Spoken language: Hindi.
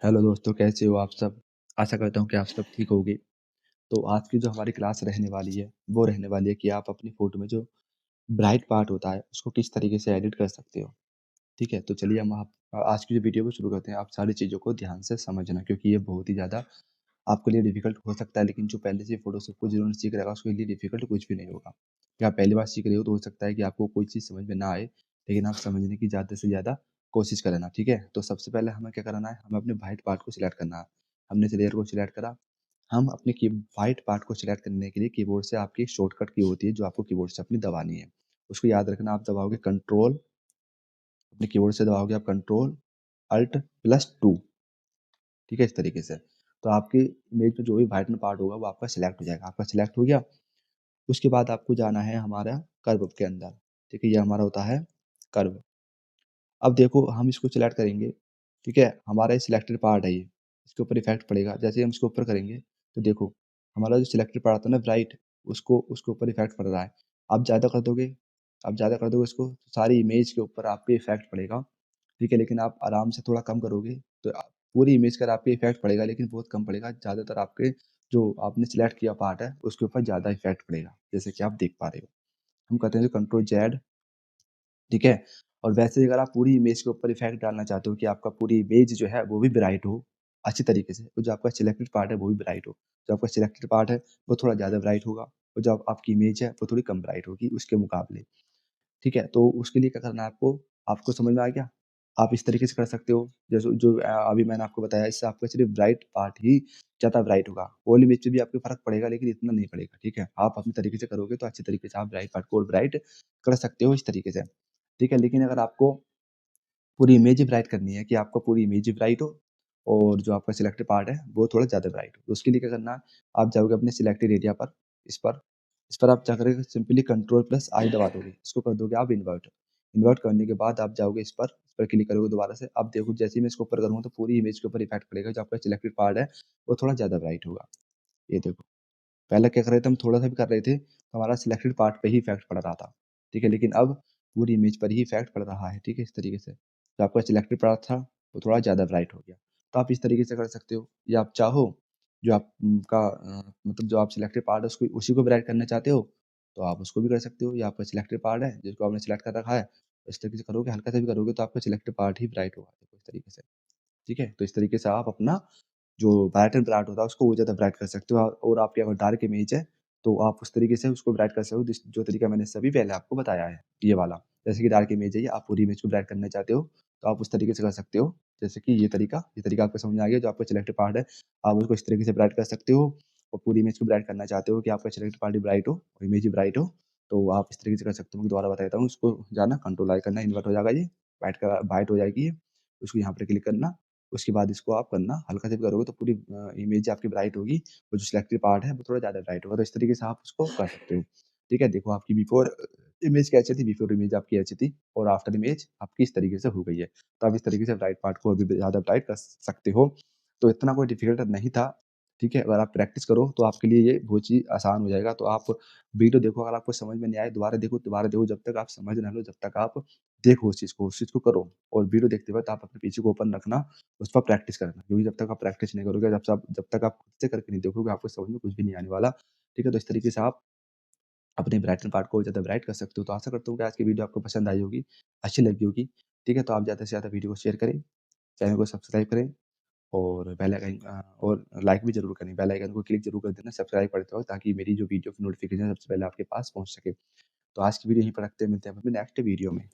हेलो दोस्तों, कैसे हो आप सब? आशा करता हूँ कि आप सब ठीक होंगे। तो आज की जो हमारी क्लास रहने वाली है, वो रहने वाली है कि आप अपनी फ़ोटो में जो ब्राइट पार्ट होता है, उसको किस तरीके से एडिट कर सकते हो। ठीक है? तो चलिए हम आप आज की जो वीडियो को शुरू करते हैं। आप सारी चीज़ों को ध्यान से समझना क्योंकि ये बहुत ही ज़्यादा आपके लिए डिफ़िकल्ट हो सकता है, लेकिन जो पहले से फ़ोटोशॉप को जिन्होंने सीख रखा है, उसके लिए डिफ़िकल्ट कुछ भी नहीं होगा। या आप पहली बार सीख रहे हो, तो हो सकता है कि आपको कोई चीज़ समझ में ना आए, लेकिन आप समझने की ज़्यादा से ज़्यादा कोशिश करना, ठीक है? तो सबसे पहले हमें क्या करना है, हमें अपने व्हाइट पार्ट को सिलेक्ट करना है। हमने इस लेयर को सिलेक्ट करा, हम अपने की व्हाइट पार्ट को सिलेक्ट करने के लिए कीबोर्ड से आपकी एक शॉर्टकट की होती है, जो आपको कीबोर्ड से अपनी दबानी है। उसको याद रखना, आप दबाओगे कंट्रोल, अपने कीबोर्ड से दबाओगे आप कंट्रोल अल्ट प्लस 2, ठीक है? इस तरीके से। तो आपकी इमेज में जो भी व्हाइट में पार्ट होगा, वो आपका सिलेक्ट हो जाएगा। आपका सिलेक्ट हो गया, उसके बाद आपको जाना है हमारा कर्व के अंदर, ठीक है? ये हमारा होता है कर्व। अब देखो हम इसको सिलेक्ट करेंगे, ठीक है? हमारा ये सिलेक्टेड पार्ट है ये, इसके ऊपर इफ़ेक्ट पड़ेगा। जैसे ही हम इसको ऊपर करेंगे, तो देखो हमारा जो सिलेक्टेड पार्ट था ना ब्राइट, उसको उसके ऊपर इफ़ेक्ट पड़ रहा है। आप ज़्यादा कर दोगे इसको, तो सारी इमेज के ऊपर आपके इफ़ेक्ट पड़ेगा, ठीक है? लेकिन आप आराम से थोड़ा कम करोगे, तो पूरी इमेज पर आपके इफ़ेक्ट पड़ेगा, लेकिन बहुत कम पड़ेगा। ज़्यादातर आपके जो आपने सिलेक्ट किया पार्ट है, उसके ऊपर ज़्यादा इफ़ेक्ट पड़ेगा, जैसे कि आप देख पा रहे हो। हम करते हैं कंट्रोल ज़ेड, ठीक है? और वैसे ही अगर आप पूरी इमेज के ऊपर इफ़ेक्ट डालना चाहते हो कि आपका पूरी इमेज जो है वो भी ब्राइट हो, अच्छी तरीके से, और जो आपका सिलेक्टेड पार्ट है वो भी ब्राइट हो। जो आपका सिलेक्टेड पार्ट है वो थोड़ा ज़्यादा ब्राइट होगा, और जो आपकी इमेज है वो थोड़ी कम ब्राइट होगी उसके मुकाबले, ठीक है? तो उसके लिए क्या करना है आपको, आपको समझ में आ गया? आप इस तरीके से कर सकते हो, जैसे जो अभी मैंने आपको बताया, इससे आपका सिर्फ़ ब्राइट पार्ट ही ज़्यादा ब्राइट होगा। होल इमेज पे भी आपको फ़र्क पड़ेगा, लेकिन इतना नहीं पड़ेगा, ठीक है? आप अपने तरीके से करोगे तो अच्छे तरीके से आप ब्राइट पार्ट को और ब्राइट कर सकते हो इस तरीके से। ठीक है, लेकिन अगर आपको पूरी इमेज ही ब्राइट करनी है कि आपका पूरी इमेज ही ब्राइट हो और जो आपका सिलेक्टेड पार्ट है वो थोड़ा ज़्यादा ब्राइट हो, तो उसके लिए क्या करना है, आप जाओगे अपने सिलेक्टेड एरिया पर, इस पर आप क्या करोगे, सिंपली कंट्रोल प्लस आई दबा दोगे, इसको कर दोगे आप इन्वर्ट। इन्वर्ट करने के बाद आप जाओगे इस पर क्लिक करोगे दोबारा से। अब देखो जैसे ही मैं इसको ऊपर करूँगा तो पूरी इमेज के ऊपर इफेक्ट पड़ेगा, जो आपका सिलेक्टेड पार्ट है वो थोड़ा ज़्यादा ब्राइट होगा। ये देखो, पहले क्या कर रहे थे, हम थोड़ा-सा भी कर रहे थे, तो हमारा सिलेक्टेड पार्ट पे ही इफ़ेक्ट पड़ रहा था, ठीक है? लेकिन अब पूरी इमेज पर ही इफ़ेक्ट पड़ रहा है, ठीक है? इस तरीके से। जो आपका सिलेक्टेड पार्ट था, वो थोड़ा ज़्यादा ब्राइट हो गया। तो आप इस तरीके से कर सकते हो, या आप चाहो जो आपका मतलब जो आप सिलेक्टेड पार्ट है उसको उसी को ब्राइट करना चाहते हो, तो आप उसको भी कर सकते हो, या आपका सिलेक्टेड पार्ट है जिसको आपने सिलेक्ट कर रखा है, इस तरीके से करोगे, हल्का सा भी करोगे तो आपका सिलेक्टेड पार्ट ही ब्राइट होगा, देखो इस तरीके से, ठीक है? तो इस तरीके से आप अपना जो ब्राइट एंड ब्राइट होता है उसको वो ज़्यादा ब्राइट कर सकते हो, और आपकी अगर डार्क इमेज है तो आप उस तरीके से उसको ब्राइट कर सकते हो, जो तरीका मैंने सभी पहले आपको बताया है, ये वाला। जैसे कि डार्क इमेज है ये, आप पूरी इमेज को ब्राइट करना चाहते हो तो आप उस तरीके से कर सकते हो। जैसे कि ये तरीका आपको समझ में आ गया, जो आपका सिलेक्टेड पार्ट है आप उसको इस तरीके से ब्राइट कर सकते हो, और पूरी इमेज को ब्राइट करना चाहते हो कि आपका सिलेक्टेड पार्ट ही ब्राइट हो और इमेज ही ब्राइट हो, तो आप इस तरीके से कर सकते हो। मैं दोबारा बता देता हूँ, उसको जाना कंट्रोल आई करना, इन्वर्ट हो जाएगा ये, व्हाइट हो जाएगी ये, उसको यहाँ पर क्लिक करना, उसके बाद इसको आप करना, हल्का से भी करोगे तो पूरी इमेज आपकी ब्राइट होगी, और जो सिलेक्टेड पार्ट है वो थोड़ा ज़्यादा ब्राइट होगा, तो इस तरीके से आप उसको कर सकते हो। ठीक है, देखो आपकी बिफोर इमेज कैसी थी, बिफोर इमेज आपकी ऐसी थी, और आफ्टर इमेज आपकी इस तरीके से हो गई है। तो आप इस तरीके से ब्राइट पार्ट को और भी ज़्यादा ब्राइट कर सकते हो। तो इतना कोई डिफ़िकल्ट नहीं था, ठीक है? अगर आप प्रैक्टिस करो तो आपके लिए ये बहुत चीज़ आसान हो जाएगा। तो आप वीडियो देखो, अगर आपको समझ में नहीं आए दोबारा देखो, जब तक आप समझ ना लो, जब तक आप देखो उस चीज़ को करो, और वीडियो देखते वक़्त आप अपने पीछे को ओपन रखना, उस पर प्रैक्टिस करना, क्योंकि जब तक आप प्रैक्टिस नहीं करोगे, जब तक आप खुद से करके नहीं देखोगे, आपको समझ में कुछ भी नहीं आने वाला। ठीक है? तो इस तरीके से आप अपने ब्राइटन पार्ट को ज़्यादा ब्राइट कर सकते हो। तो आशा करता हूँ कि आज की वीडियो आपको पसंद आई होगी, अच्छी लगी होगी। ठीक है? तो आप ज़्यादा से ज़्यादा वीडियो को शेयर करें, चैनल को सब्सक्राइब करें, और बेल आइकन और लाइक भी ज़रूर करें। बेल आइकन को क्लिक ज़रूर कर देना सब्सक्राइब करते वक़्त, ताकि मेरी जो वीडियो की नोटिफ़िकेशन सबसे पहले आपके पास पहुँच सके। तो आज की वीडियो यहीं पर रखते हैं, मिलते हैं अपने नेक्स्ट वीडियो में।